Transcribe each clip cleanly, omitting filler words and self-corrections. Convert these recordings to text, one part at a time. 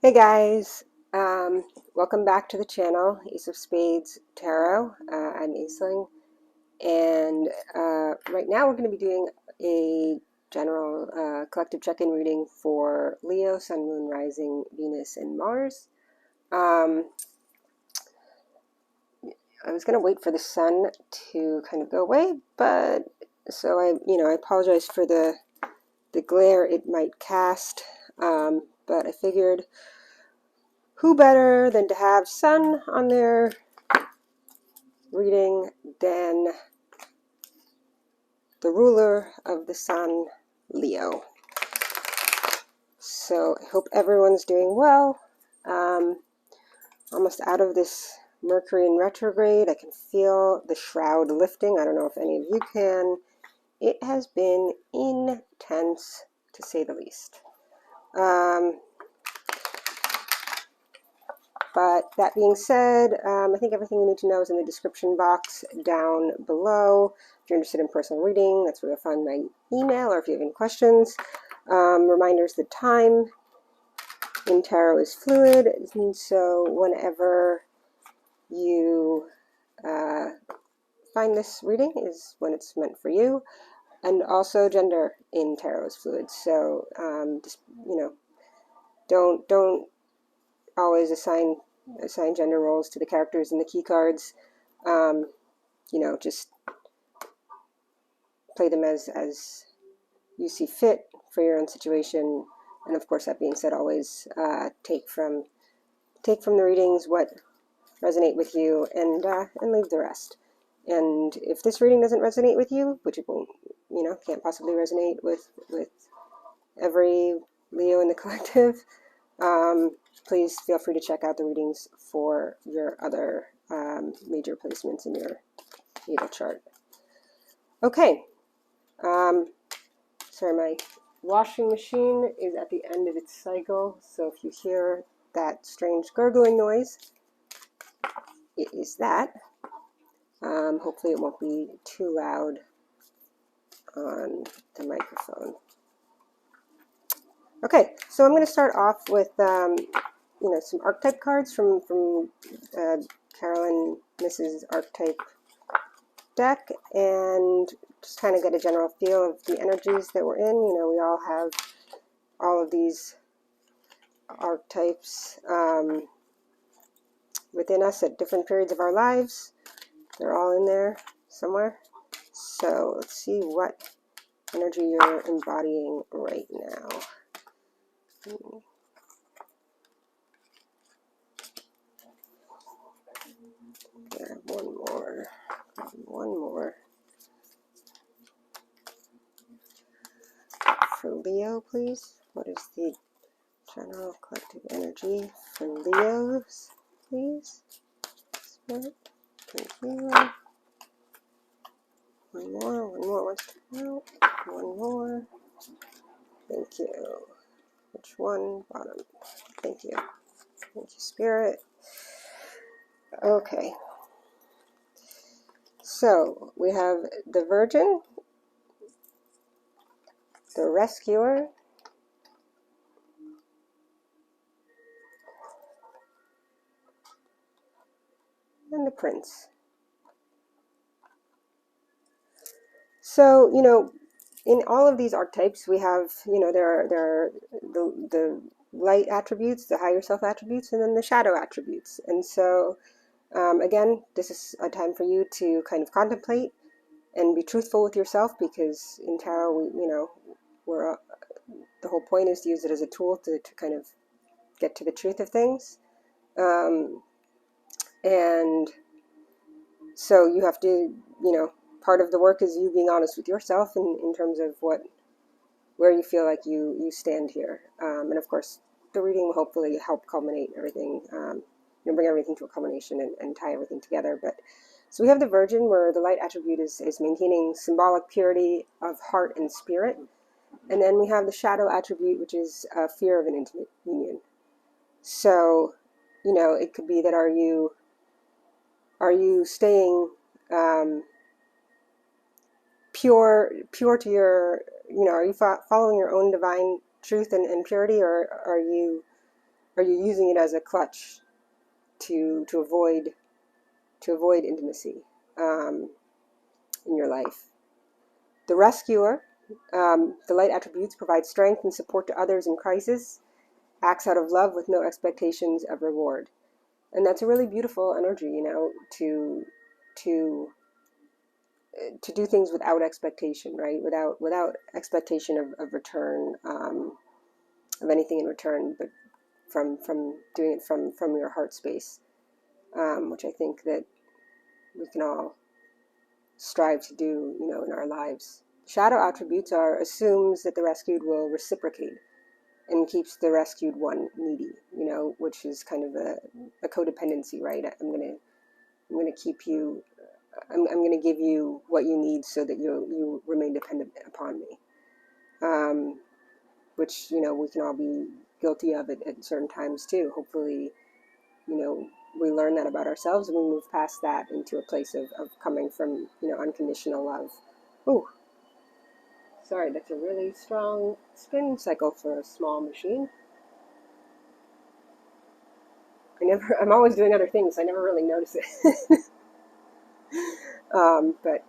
Hey guys, welcome back to the channel, Ace of Spades Tarot. I'm Aisling, and right now we're going to be doing a general collective check-in reading for Leo, Sun, Moon, Rising, Venus, and Mars. I was going to wait for the Sun to kind of go away, but so I apologize for the glare it might cast, but I figured, who better than to have Sun on their reading than the ruler of the Sun, Leo. So I hope everyone's doing well. Almost out of this Mercury in retrograde. I can feel the shroud lifting. I don't know if any of you can. It has been intense, to say the least. But that being said, I think everything you need to know is in the description box down below. If you're interested in personal reading, that's where you'll find my email, or if you have any questions. Reminders, the time in tarot is fluid, and so whenever you find this reading is when it's meant for you. And also gender in tarot is fluid, so just, don't always assign gender roles to the characters and the key cards. Just play them as you see fit for your own situation. And of course, that being said, always take from the readings what resonate with you, and leave the rest. And if this reading doesn't resonate with you, which it won't, can't possibly resonate with every Leo in the collective, please feel free to check out the readings for your other major placements in your natal chart. Okay. Sorry, my washing machine is at the end of its cycle, so if you hear that strange gurgling noise, it is that. Hopefully it won't be too loud on the microphone. Okay, so I'm going to start off with some archetype cards from Carolyn Mrs. Archetype deck, and just kind of get a general feel of the energies that we're in. We all have all of these archetypes within us at different periods of our lives. They're all in there somewhere. So let's see what energy you're embodying right now. Grab one more for Leo, please. What is the general collective energy for Leos, please? Spirit, thank you. One more wants to out. One more. Thank you. Which one? Bottom. Thank you. Thank you, Spirit. Okay. So we have the Virgin, the Rescuer, and the Prince. So, in all of these archetypes, we have, there are the light attributes, the higher self attributes, and then the shadow attributes. And so, again, this is a time for you to kind of contemplate and be truthful with yourself, because in tarot, the whole point is to use it as a tool to kind of get to the truth of things. And so you have to, part of the work is you being honest with yourself in terms of where you feel like you stand here. And of course, the reading will hopefully help culminate everything, bring everything to a culmination and tie everything together. But so we have the Virgin, where the light attribute is maintaining symbolic purity of heart and spirit. And then we have the shadow attribute, which is fear of an intimate union. So, it could be that are you staying pure to your, are you following your own divine truth and purity, or are you using it as a clutch to avoid intimacy in your life? The rescuer, the light attributes provide strength and support to others in crisis, acts out of love with no expectations of reward. And that's a really beautiful energy, to do things without expectation, right? Without expectation of return, of anything in return, but from doing it from your heart space, which I think that we can all strive to do, in our lives. Shadow attributes assumes that the rescued will reciprocate and keeps the rescued one needy, which is kind of a codependency, right? I'm gonna keep you. I'm going to give you what you need so that you remain dependent upon me, which, we can all be guilty of it at certain times too. Hopefully, we learn that about ourselves and we move past that into a place of coming from, unconditional love. Ooh, sorry, that's a really strong spin cycle for a small machine. I'm always doing other things. I never really notice it. But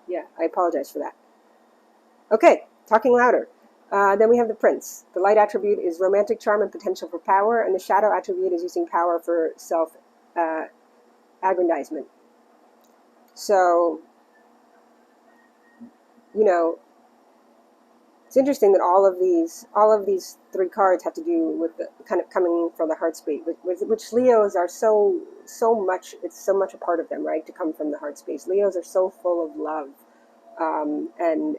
yeah, I apologize for that. Okay, talking louder. Then we have the Prince. The light attribute is romantic charm and potential for power, and the shadow attribute is using power for self-aggrandizement. So, it's interesting that all of these three cards have to do with the kind of coming from the heart space, which Leos are so much. It's so much a part of them, right? To come from the heart space. Leos are so full of love, and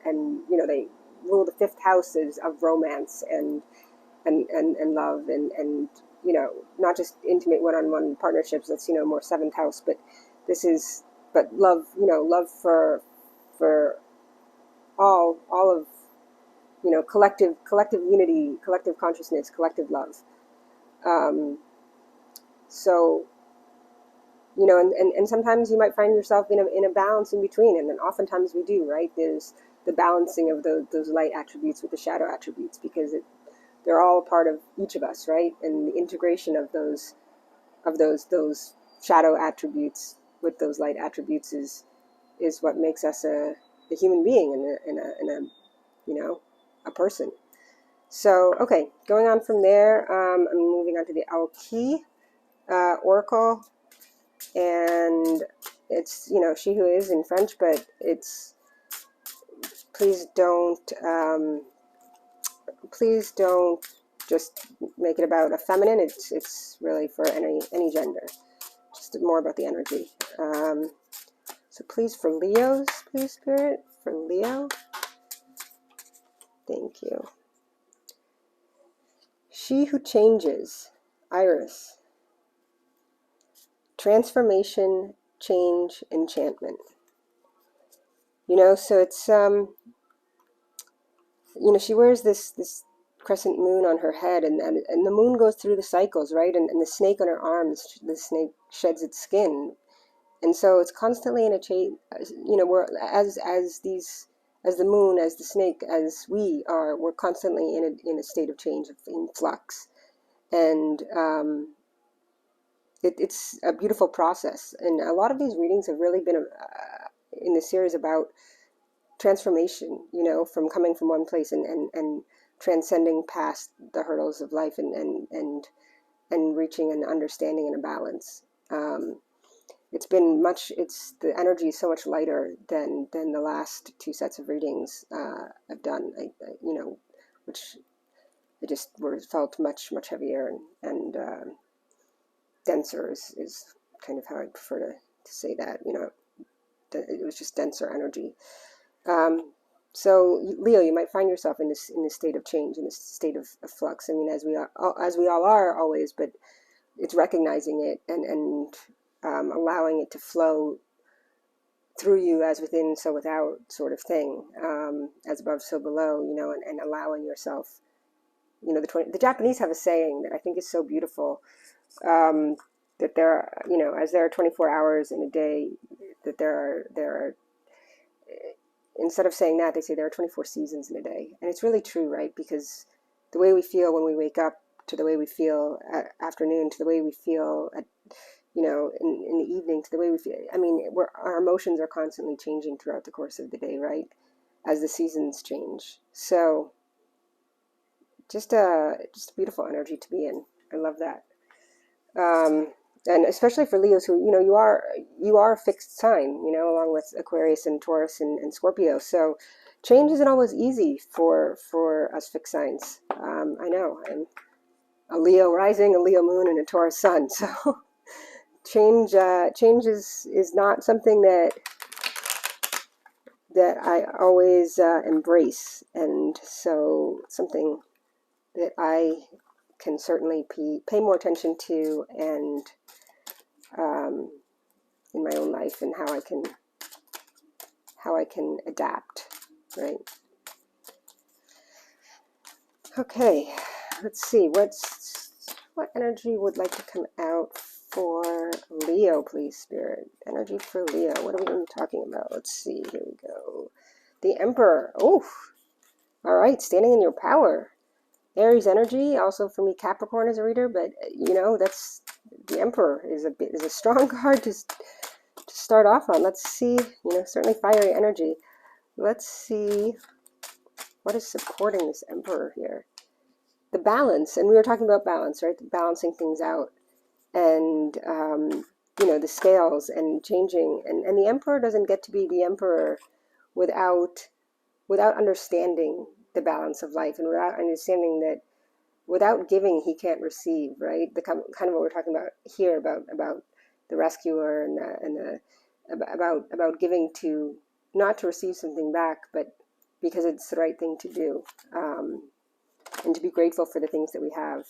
they rule the fifth houses of romance and love and not just intimate one-on-one partnerships. That's more seventh house, but love, love for all of collective unity, collective consciousness, collective love. So and sometimes you might find yourself in a balance in between, and then oftentimes we do, right? There's the balancing of those light attributes with the shadow attributes, because they're all a part of each of us, right? And the integration of those shadow attributes with those light attributes is what makes us a human being and a person. So, okay, going on from there, I'm moving on to the Alki Oracle, and it's she who is in French, but it's please don't just make it about a feminine. It's really for any gender, just more about the energy. So please, for Leos, please, Spirit, for Leo. Thank you. She who changes, Iris. Transformation, change, enchantment. So it's she wears this crescent moon on her head, and the moon goes through the cycles, right? And the snake on her arms, the snake sheds its skin, and so it's constantly in a change. We're as the moon, as the snake, as we're constantly in a state of change, in flux, and it's a beautiful process. And a lot of these readings have really been in the series about transformation, from coming from one place and transcending past the hurdles of life and reaching an understanding and a balance. The energy is so much lighter than the last two sets of readings I've done, which it just felt much heavier and denser is kind of how I prefer to say that. It was just denser energy. So Leo, you might find yourself in this state of change, in this state of flux. I mean, as we all are always, but it's recognizing it and allowing it to flow through you, as within, so without, sort of thing, as above, so below, and allowing yourself. The Japanese have a saying that I think is so beautiful, that there are, as there are 24 hours in a day, that there are instead of saying that, they say there are 24 seasons in a day. And it's really true, right? Because the way we feel when we wake up to the way we feel at afternoon, to the way we feel at, in the evening, to the way we feel. I mean, our emotions are constantly changing throughout the course of the day, right? As the seasons change. So just a beautiful energy to be in. I love that. And especially for Leos who, you are a fixed sign, along with Aquarius and Taurus and Scorpio. So change isn't always easy for us fixed signs. I know I'm a Leo rising, a Leo moon, and a Taurus sun. So change is not something that I always embrace. And so something that I can certainly pay more attention to, and in my own life, and how I can adapt, right? Okay, let's see, what energy would like to come out for Leo, please, Spirit? Energy for Leo. What are we going to be talking about? Let's see, here we go. The Emperor. Oh, all right, standing in your power. Aries energy, also for me, Capricorn as a reader, but that's the Emperor is a strong card to start off on. Let's see, certainly fiery energy. Let's see what is supporting this Emperor here. The balance, and we were talking about balance, right? Balancing things out, and the scales and changing, and the Emperor doesn't get to be the Emperor without understanding the balance of life, and without understanding that without giving he can't receive, right? The kind of what we're talking about here about the rescuer and about giving to, not to receive something back, but because it's the right thing to do, and to be grateful for the things that we have.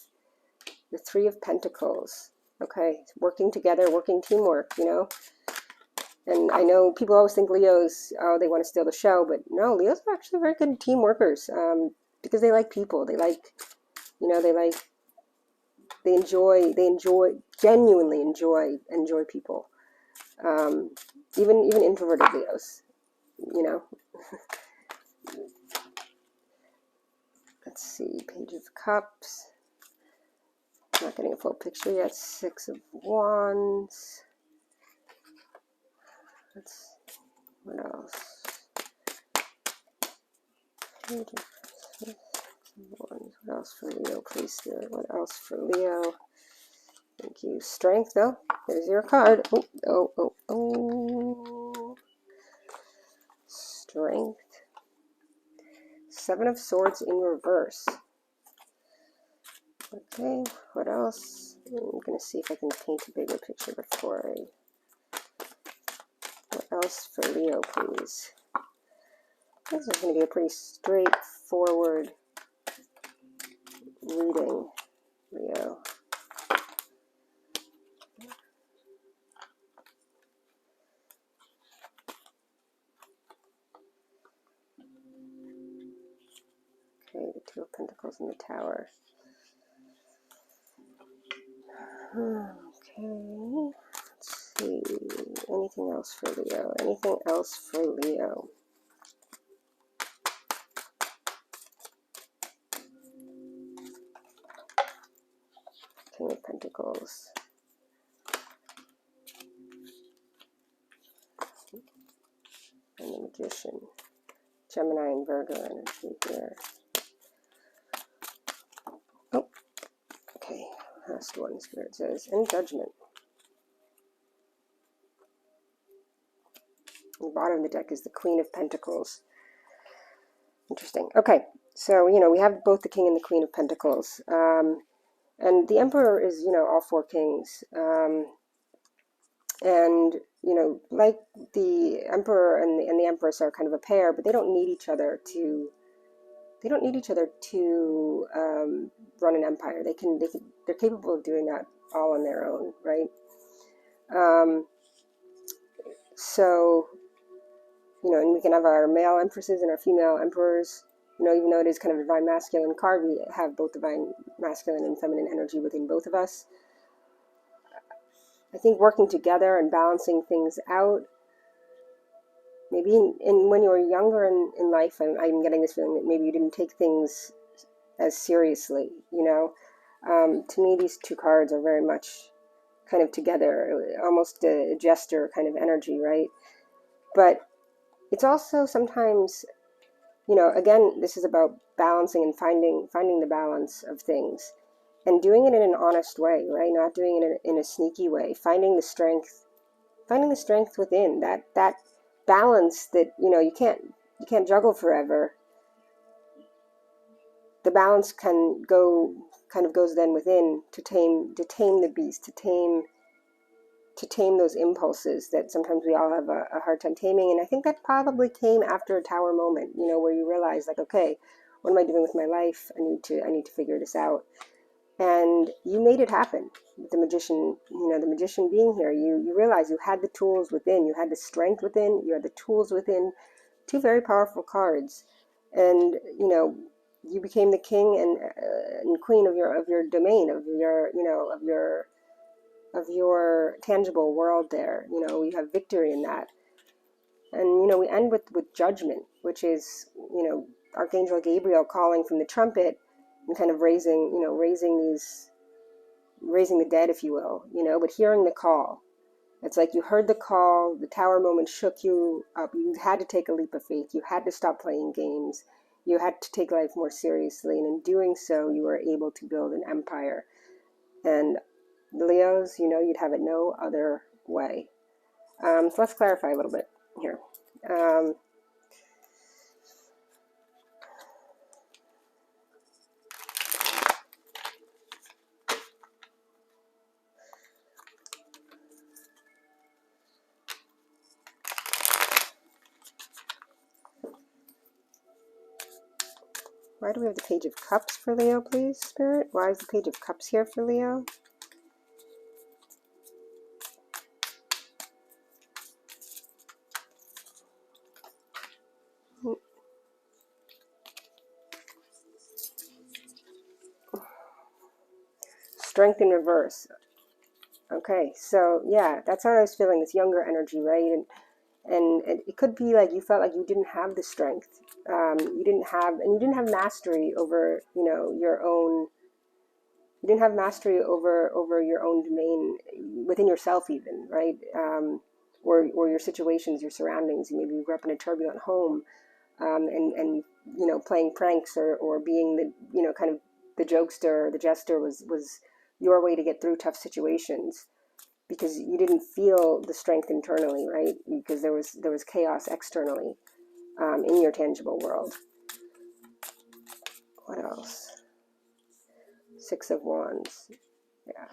The Three of Pentacles. Okay, working together, working teamwork, And I know people always think Leos, they want to steal the show, but no, Leos are actually very good team workers, because they like people. They like, they genuinely enjoy people. Even introverted Leos, Let's see, Page of Cups. Not getting a full picture yet. Six of Wands. What else? Page of Wands. What else for Leo, please, Spirit? What else for Leo? Thank you. Strength, though. There's your card. Oh. Strength. Seven of Swords in reverse. Okay, what else? I'm going to see if I can paint a bigger picture before What else for Leo, please? This is going to be a pretty straightforward reading, Leo. Okay, the Two of Pentacles in the Tower. Okay, let's see. Anything else for Leo? Anything else for Leo? King of Pentacles. And the Magician. Gemini and Virgo energy here. Oh, okay. Last one, Spirit says, and Judgment. The bottom of the deck is the Queen of Pentacles. Interesting. Okay, so, we have both the King and the Queen of Pentacles. And the Emperor is, all four kings. And, like the Emperor and the Empress are kind of a pair, but they don't need each other to run an empire. They're capable of doing that all on their own, right? So, and we can have our male empresses and our female emperors, even though it is kind of a divine masculine card, we have both divine masculine and feminine energy within both of us. I think working together and balancing things out maybe when you were younger in life, I'm getting this feeling that maybe you didn't take things as seriously, you know. To me, these two cards are very much kind of together, almost a jester kind of energy, right? But it's also sometimes, you know, again, this is about balancing and finding the balance of things and doing it in an honest way, right? Not doing it in a sneaky way, finding the strength within that balance that, you know, you can't juggle forever. The balance kind of goes then within to tame the beast, to tame those impulses that sometimes we all have a hard time taming. And I think that probably came after a tower moment, you know, where you realize, like, okay, what am I doing with my life? I need to figure this out. And you made it happen with the magician, you know, the magician being here. You realize you had the tools within, you had the strength within, you had the tools within. Two very powerful cards. And, you know, you became the king and queen of your domain, of your, you know, of your tangible world there. You know, you have victory in that. And, you know, we end with judgment, which is, you know, Archangel Gabriel calling from the trumpet and kind of raising the dead, if you will, you know, but hearing the call. It's like you heard the call, the tower moment shook you up. You had to take a leap of faith. You had to stop playing games. You had to take life more seriously. And in doing so, you were able to build an empire. And the Leos, you know, you'd have it no other way. So let's clarify a little bit here. Why do we have the Page of Cups for Leo, please, Spirit? Why is the Page of Cups here for Leo? Strength in reverse. Okay, so yeah, that's how I was feeling, this younger energy, right? And it could be like you felt like you didn't have the strength. You didn't have mastery over, you know, your own. You didn't have mastery over your own domain within yourself, even, right? Or your situations, your surroundings. Maybe you grew up in a turbulent home, and you know, playing pranks or being the, you know, kind of the jokester, the jester was your way to get through tough situations, because you didn't feel the strength internally, right? Because there was chaos externally, in your tangible world. What else? Six of Wands. Yeah.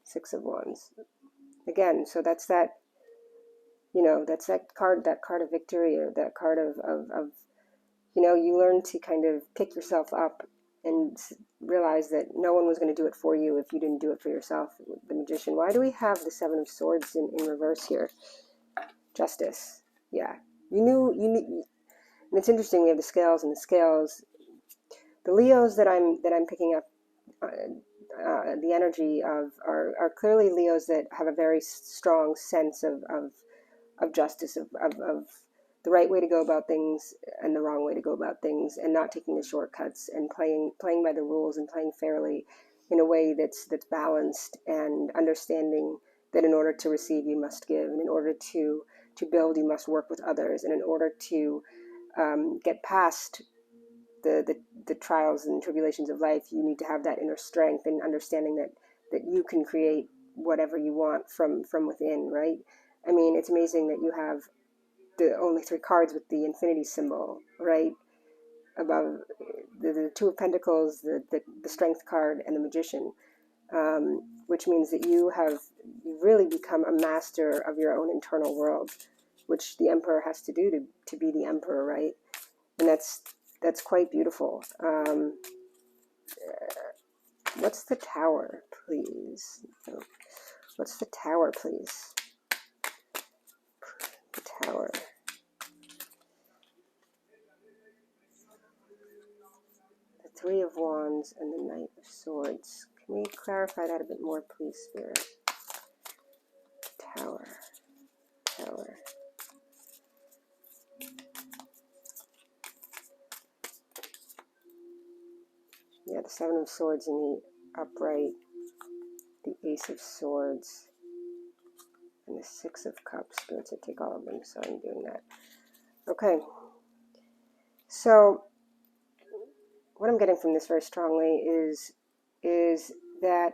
Six of Wands. Again, so that's that, you know, that's that card of victory, or that card of you know, you learn to kind of pick yourself up and realize that no one was going to do it for you if you didn't do it for yourself. The Magician. Why do we have the Seven of Swords in reverse here? Justice. Yeah. You knew. And it's interesting, we have the scales, and the scales. The Leos that I'm picking up, the energy of are clearly Leos that have a very strong sense of justice, of the right way to go about things and the wrong way to go about things, and not taking the shortcuts, and playing by the rules, and playing fairly in a way that's balanced, and understanding that in order to receive you must give, and in order to build you must work with others, and in order to get past the trials and tribulations of life, you need to have that inner strength, and understanding that you can create whatever you want from within, right? I mean, it's amazing that you have the only three cards with the infinity symbol, right? Above the Two of Pentacles, the Strength card, and the Magician, which means that you've really become a master of your own internal world, which the Emperor has to do to be the Emperor, right? And that's quite beautiful. What's the Tower, please? What's the Tower, please? The Tower. The Three of Wands and the Knight of Swords. Can we clarify that a bit more, please, Spirit? Tower. Tower. Yeah, the Seven of Swords in the upright, the Ace of Swords, and the Six of Cups. Spirits, I take all of them, so I'm doing that. Okay. So what I'm getting from this very strongly is that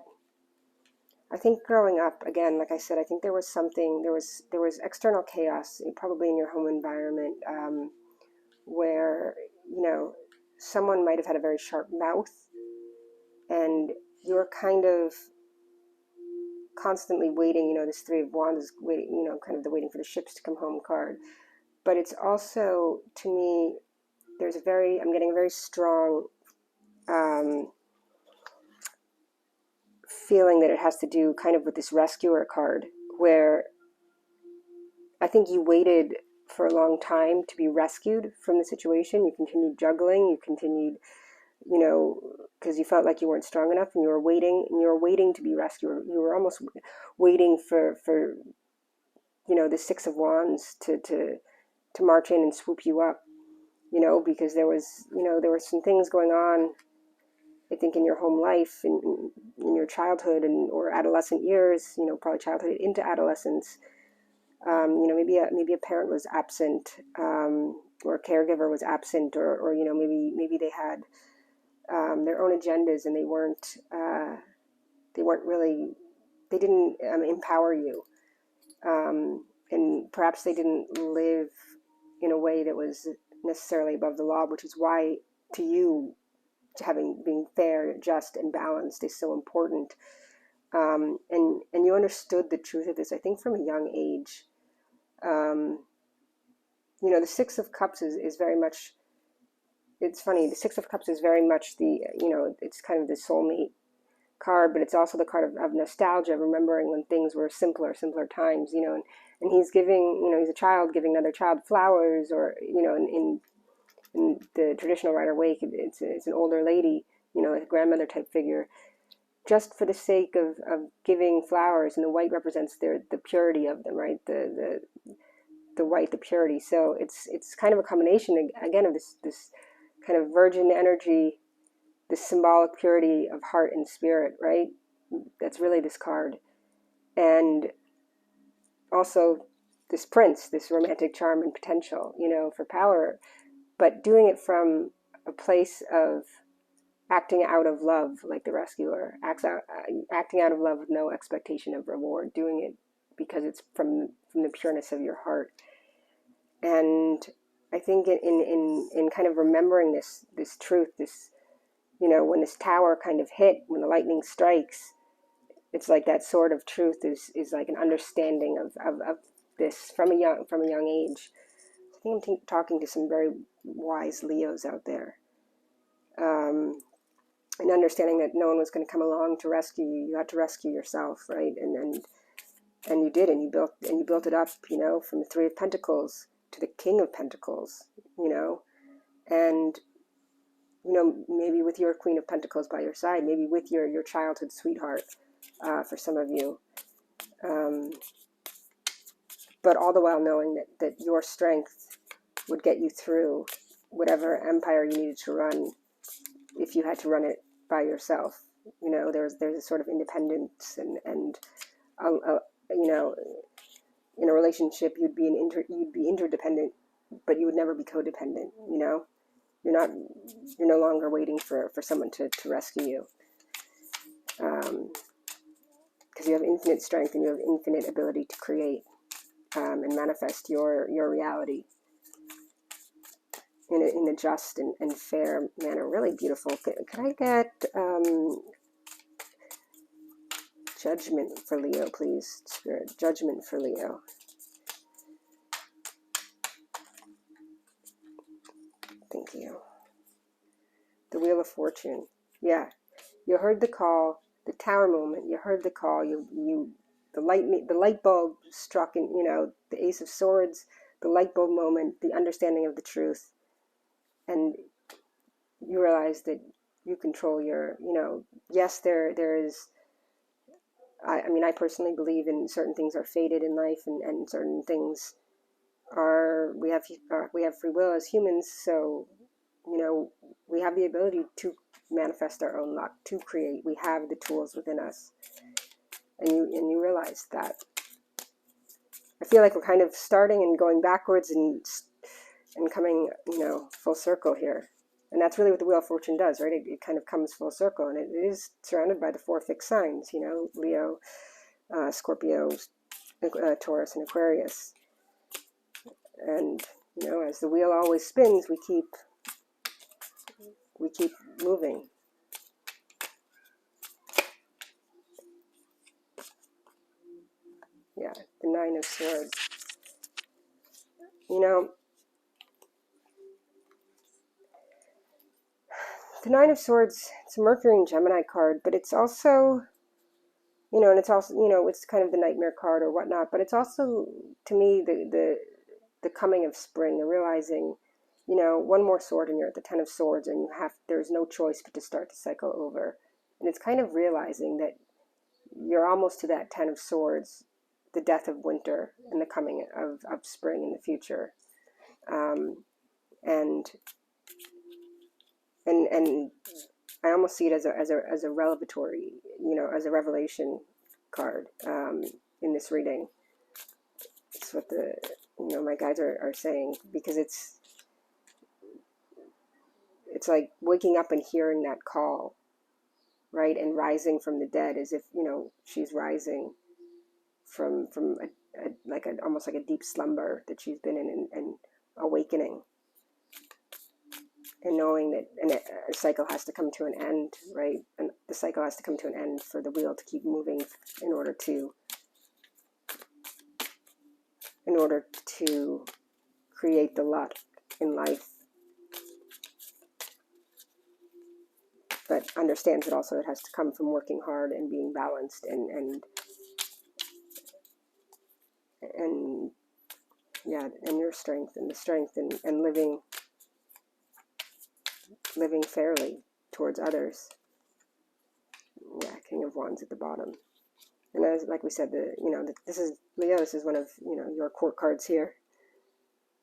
I think growing up, again, like I said, I think there was something, there was external chaos, probably in your home environment, where, you know, someone might have had a very sharp mouth, and you're kind of constantly waiting. You know, this Three of Wands is waiting, you know, kind of the waiting for the ships to come home card. But it's also, to me, I'm getting a very strong feeling that it has to do kind of with this rescuer card, where I think you waited for a long time to be rescued from the situation. You continued juggling, you continued, you know, because you felt like you weren't strong enough, and you were waiting to be rescued. You were almost waiting for you know, the Six of Wands to march in and swoop you up, you know, because there were some things going on, I think, in your home life, in your childhood or adolescent years, you know, probably childhood into adolescence. You know, maybe a parent was absent, or a caregiver was absent, or you know, maybe they had their own agendas, and they didn't empower you, and perhaps they didn't live in a way that was necessarily above the law, which is why, to you, being fair, just, and balanced is so important. And you understood the truth of this, I think, from a young age. You know, the Six of Cups is very much, it's funny, the Six of Cups is very much the, you know, it's kind of the soulmate card, but it's also the card of nostalgia, remembering when things were simpler times, you know, and he's giving, you know, he's a child giving another child flowers, or, you know, in the traditional Rider Waite, it's an older lady, you know, a grandmother type figure, just for the sake of giving flowers, and the white represents the purity of them, right? The white, the purity. So it's kind of a combination, again, of this kind of virgin energy, this symbolic purity of heart and spirit, right? That's really this card. And also this prince, this romantic charm and potential, you know, for power, but doing it from a place of acting out of love, like the rescuer acting out of love with no expectation of reward, doing it because it's from the pureness of your heart. And I think in kind of remembering this truth, this, you know, when this tower kind of hit, when the lightning strikes, it's like that sword of truth is like an understanding of this from a young age. I think I'm talking to some very wise Leos out there. And understanding that no one was going to come along to rescue you. You had to rescue yourself, right? And you did, and you built it up, you know, from the Three of Pentacles to the King of Pentacles, you know, and, you know, maybe with your Queen of Pentacles by your side, maybe with your childhood sweetheart, for some of you, but all the while knowing that your strength would get you through whatever empire you needed to run, if you had to run it by yourself. You know, there's a sort of independence, and you know, in a relationship you'd be interdependent, but you would never be codependent. You know, you're no longer waiting for someone to rescue you, because you have infinite strength, and you have infinite ability to create, and manifest your reality in a just and fair manner. Really beautiful. Could I get judgment for Leo, please, Spirit? Judgment for Leo. Thank you. The Wheel of Fortune. Yeah, you heard the call. The Tower moment. You heard the call. The light bulb struck, in, you know, the Ace of Swords. The light bulb moment. The understanding of the truth, and you realize that you control your. You know, yes, there is I mean, I personally believe in certain things are fated in life, and certain things are, we have free will as humans. So, you know, we have the ability to manifest our own luck, to create. We have the tools within us, and you realize that. I feel like we're kind of starting and going backwards and coming, you know, full circle here. And that's really what the Wheel of Fortune does, right? It kind of comes full circle, and it is surrounded by the 4 fixed signs, you know, Leo, Scorpio, Taurus, and Aquarius. And, you know, as the wheel always spins, we keep moving. Yeah, the 9 of Swords. You know, the 9 of Swords, it's a Mercury and Gemini card, but it's also, you know, and it's also, you know, it's kind of the nightmare card or whatnot, but it's also, to me, the coming of spring, the realizing, you know, one more sword and you're at the 10 of Swords, and there's no choice but to start the cycle over. And it's kind of realizing that you're almost to that 10 of Swords, the death of winter and the coming of spring in the future. And I almost see it as a revelatory, you know, as a revelation card in this reading. It's what the, you know, my guides are saying, because it's like waking up and hearing that call, right, and rising from the dead, as if, you know, she's rising from almost like a deep slumber that she's been in, and awakening, and knowing that a cycle has to come to an end, right? And the cycle has to come to an end for the wheel to keep moving in order to create the luck in life. But understands that also it has to come from working hard and being balanced and yeah, and your strength, and the strength, and living fairly towards others. Yeah, King of Wands at the bottom. And as, like we said, this is Leo. This is one of, you know, your court cards here.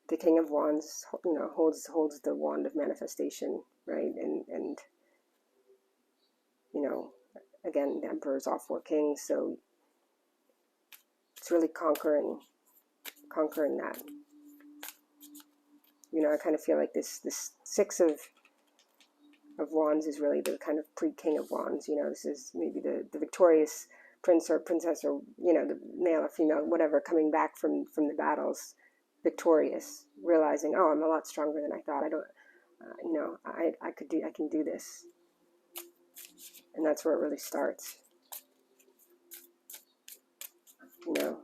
The King of Wands, you know, holds the wand of manifestation, right? And you know, again, the Emperor's all 4 kings, so it's really conquering that. You know, I kind of feel like this 6 of Wands is really the kind of pre-King of Wands. You know, this is maybe the victorious prince or princess, or, you know, the male or female, whatever, coming back from the battles, victorious, realizing, oh, I'm a lot stronger than I thought. I don't, you know, I can do this. And that's where it really starts. You know.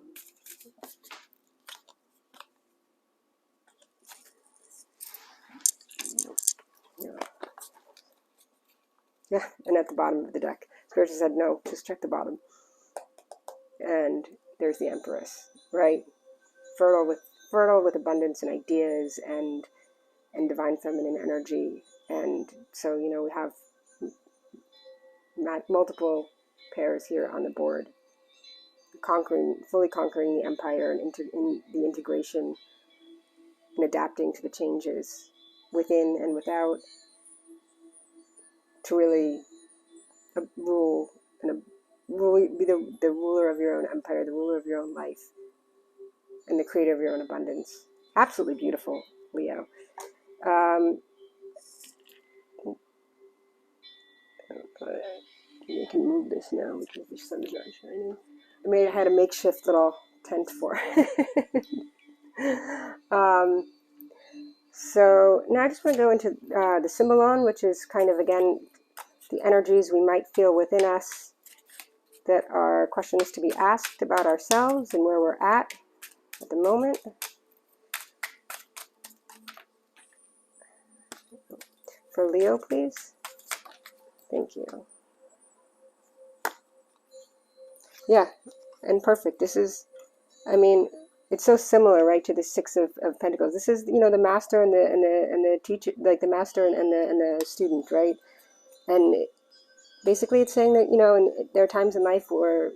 Yeah, and at the bottom of the deck, Spirit said, no, just check the bottom. And there's the Empress, right? Fertile with abundance and ideas and divine feminine energy. And so, you know, we have multiple pairs here on the board, fully conquering the empire, and in the integration and adapting to the changes within and without, to really rule and be the ruler of your own empire, the ruler of your own life, and the creator of your own abundance. Absolutely beautiful, Leo. You can move this now because the sun is not shining. I had a makeshift little tent for it. So now I just want to go into the Symbolon, which is kind of, again, the energies we might feel within us that are questions to be asked about ourselves and where we're at the moment. For Leo, please. Thank you. Yeah, and perfect. This is, I mean, it's so similar, right, to the 6 of Pentacles. This is, you know, the master and the teacher, like the master and the student, right? And basically, it's saying that, you know, and there are times in life where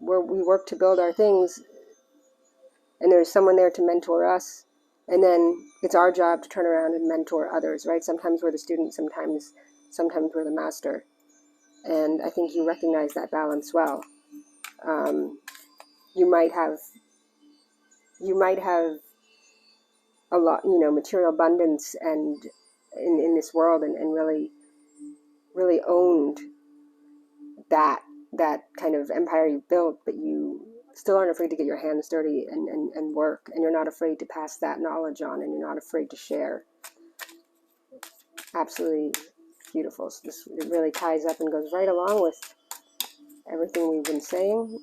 where we work to build our things, and there's someone there to mentor us, and then it's our job to turn around and mentor others, right? Sometimes we're the student, sometimes we're the master. And I think you recognize that balance well. You might have a lot, material abundance and in this world, and really owned that kind of empire you've built, but you still aren't afraid to get your hands dirty and work, and you're not afraid to pass that knowledge on, and you're not afraid to share. Absolutely beautiful. So it really ties up and goes right along with everything we've been saying.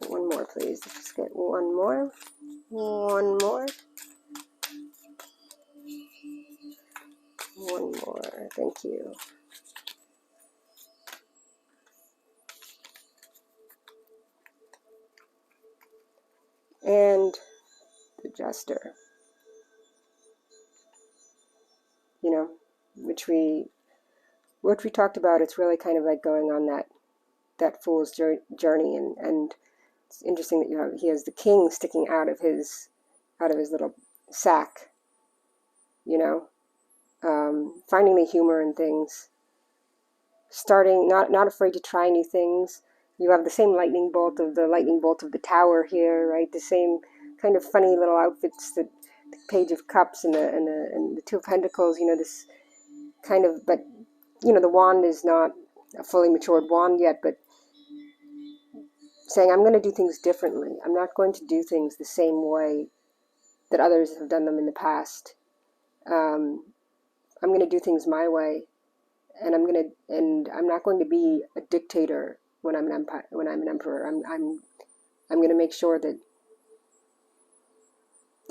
One more, please. Let's just get one more. One more. One more. Thank you. And the Jester. Which we talked about. It's really kind of like going on that fool's journey, and it's interesting that he has the king sticking out of his little sack. Finding the humor in things, starting not afraid to try new things. You have the same lightning bolt of the tower here, right? The same kind of funny little outfits, the Page of Cups and the Two of Pentacles. This kind of, but the wand is not a fully matured wand yet, but saying, I'm going to do things differently. I'm not going to do things the same way that others have done them in the past. I'm going to do things my way, and I'm not going to be a dictator when I'm an emperor. I'm going to make sure that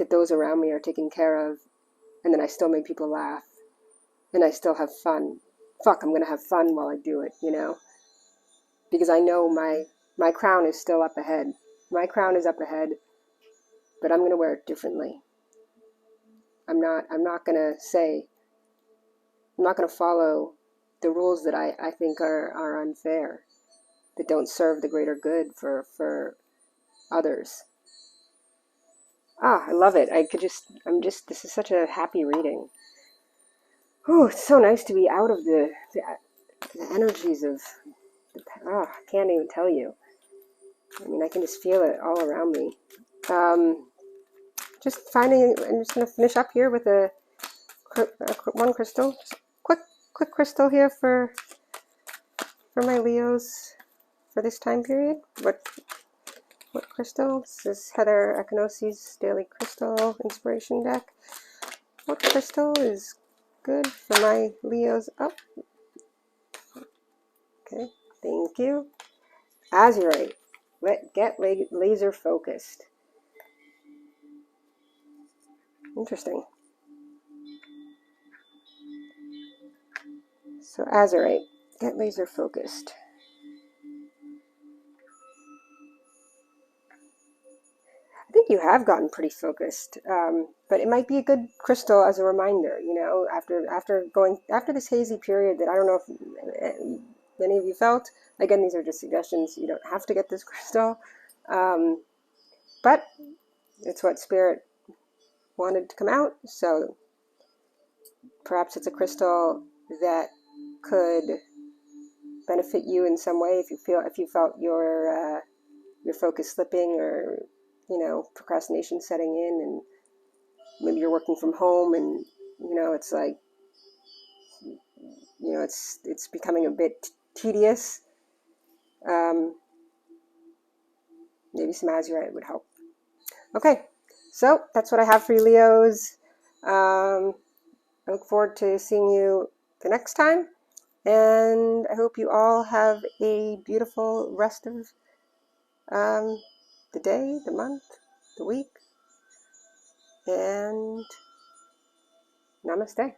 those around me are taken care of, and then I still make people laugh, and I still have fun. I'm going to have fun while I do it, because I know my crown is still up ahead. My crown is up ahead, but I'm going to wear it differently. I'm not going to follow the rules that I think are unfair, that don't serve the greater good for others. I love it. This is such a happy reading. Oh, it's so nice to be out of the energies of, I can't even tell you. I mean, I can just feel it all around me. I'm just going to finish up here with one crystal. Just quick crystal here for my Leos for this time period. What crystal? This is Heather Ekinosi's Daily Crystal Inspiration Deck. What crystal is good for my Leos? Oh, okay. Thank you. Azurite. Get laser focused. Interesting. So Azurite. Get laser focused. I think you have gotten pretty focused, but it might be a good crystal as a reminder. After this hazy period that I don't know if many of you felt. Again, these are just suggestions. You don't have to get this crystal, but it's what Spirit wanted to come out. So perhaps it's a crystal that could benefit you in some way if you felt your focus slipping, or procrastination setting in, and maybe you're working from home, and it's like it's becoming a bit tedious. Maybe some azurite would help. Okay, so that's what I have for you, Leos. I look forward to seeing you the next time, and I hope you all have a beautiful rest of the day, the month, the week, and namaste.